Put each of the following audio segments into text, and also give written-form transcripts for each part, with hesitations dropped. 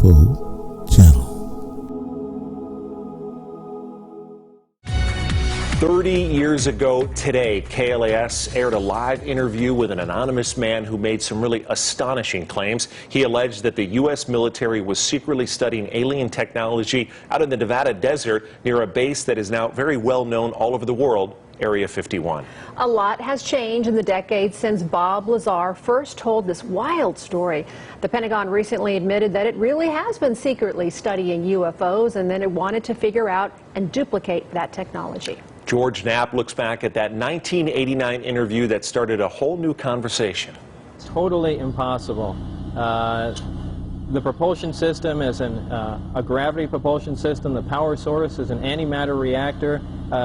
UFO Channel. 30 years ago today, KLAS aired a live interview with an anonymous man who made some really astonishing claims. He alleged that the U.S. military was secretly studying alien technology out in the Nevada desert near a base that is now very well known all over the world, Area 51. A lot has changed in the decades since Bob Lazar first told this wild story. The Pentagon recently admitted that it really has been secretly studying UFOs, and then it wanted to figure out and duplicate that technology. George Knapp looks back at that 1989 interview that started a whole new conversation. Totally impossible. The propulsion system is a gravity propulsion system. The power source is an antimatter reactor.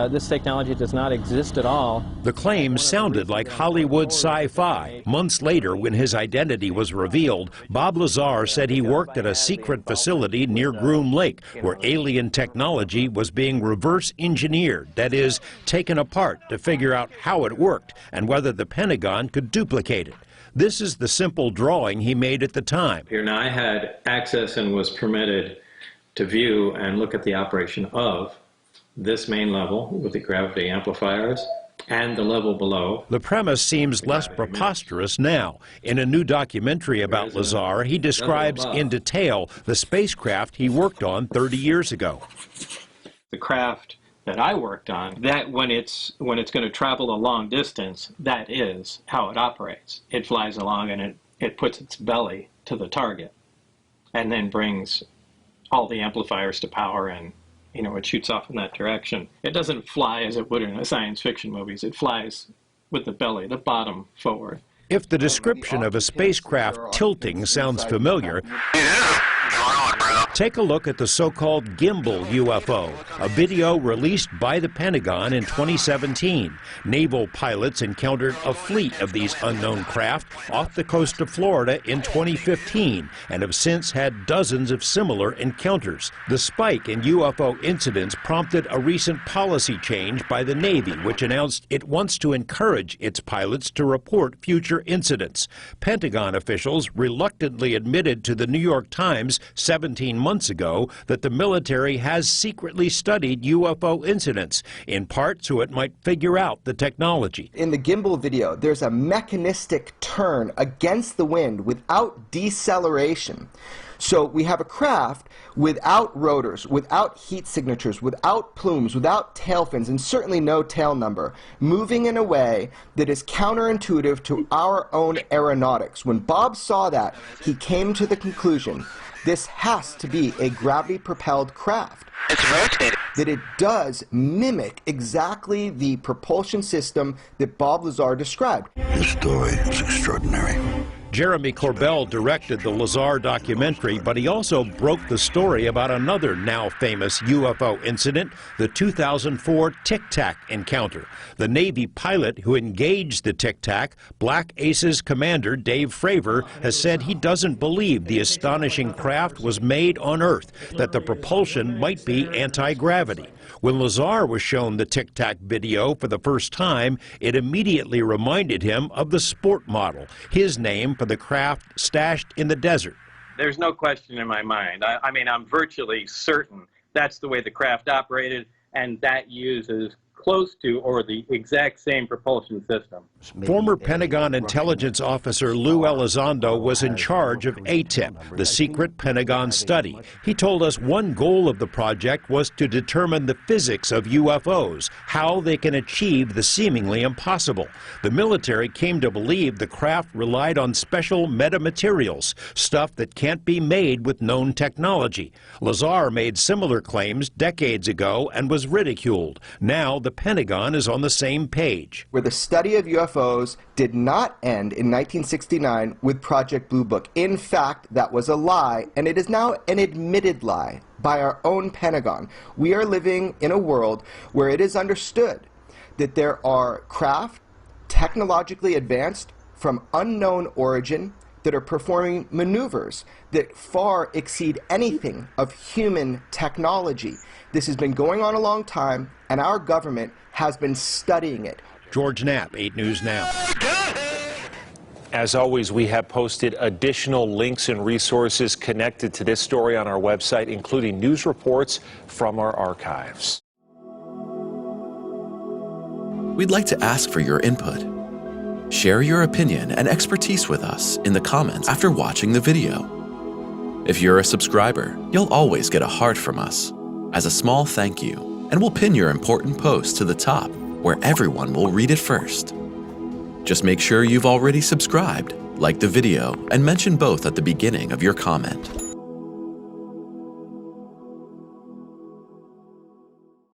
This technology does not exist at all. The claims sounded like Hollywood sci-fi. Months later, when his identity was revealed, Bob Lazar said he worked at a secret facility near Groom Lake, where alien technology was being reverse engineered, that is, taken apart to figure out how it worked and whether the Pentagon could duplicate it. This is the simple drawing he made at the time. Here now I had access and was permitted to view and look at the operation of this main level with the gravity amplifiers and the level below. The premise seems less preposterous now. In a new documentary about Lazar, he describes in detail the spacecraft he worked on 30 years ago. The craft that I worked on, that when it's going to travel a long distance, that is how it operates. It flies along and it puts its belly to the target and then brings all the amplifiers to power, and it shoots off in that direction. It doesn't fly as it would in the science fiction movies. It flies with the belly, the bottom forward. If the description of a spacecraft tilting sounds familiar, take a look at the so-called gimbal UFO, a video released by the Pentagon in 2017. Naval pilots encountered a fleet of these unknown craft off the coast of Florida in 2015 and have since had dozens of similar encounters. The spike in UFO incidents prompted a recent policy change by the Navy, which announced it wants to encourage its pilots to report future incidents. Pentagon officials reluctantly admitted to the New York Times 17 months ago that the military has secretly studied UFO incidents, in part so it might figure out the technology. In the gimbal video, there's a mechanistic turn against the wind without deceleration. So we have a craft without rotors, without heat signatures, without plumes, without tail fins, and certainly no tail number, moving in a way that is counterintuitive to our own aeronautics. When Bob saw that, he came to the conclusion this has to be a gravity-propelled craft. It's rotating. That it does mimic exactly the propulsion system that Bob Lazar described. This story is extraordinary. Jeremy Corbell directed the Lazar documentary, but he also broke the story about another now famous UFO incident, the 2004 Tic Tac encounter. The Navy pilot who engaged the Tic Tac, Black Aces commander Dave Fravor, has said he doesn't believe the astonishing craft was made on Earth, that the propulsion might be anti-gravity. When Lazar was shown the Tic Tac video for the first time, it immediately reminded him of the Sport model, his name for the craft stashed in the desert. There's no question in my mind. I mean, I'm virtually certain that's the way the craft operated, and that uses close to or the exact same propulsion system. Former Pentagon intelligence officer Lou Elizondo was in charge of ATIP, the secret Pentagon study. He told us one goal of the project was to determine the physics of UFOs, how they can achieve the seemingly impossible. The military came to believe the craft relied on special metamaterials, stuff that can't be made with known technology. Lazar made similar claims decades ago and was ridiculed. Now the Pentagon is on the same page. Where the study of UFOs did not end in 1969 with Project Blue Book. In fact, that was a lie, and it is now an admitted lie by our own Pentagon. We are living in a world where it is understood that there are craft technologically advanced from unknown origin that are performing maneuvers that far exceed anything of human technology. This has been going on a long time, and our government has been studying it. George Knapp, 8 News Now. As always, we have posted additional links and resources connected to this story on our website, including news reports from our archives. We'd like to ask for your input. Share your opinion and expertise with us in the comments after watching the video. If you're a subscriber, you'll always get a heart from us as a small thank you, and we'll pin your important post to the top where everyone will read it first. Just make sure you've already subscribed, like the video, and mention both at the beginning of your comment.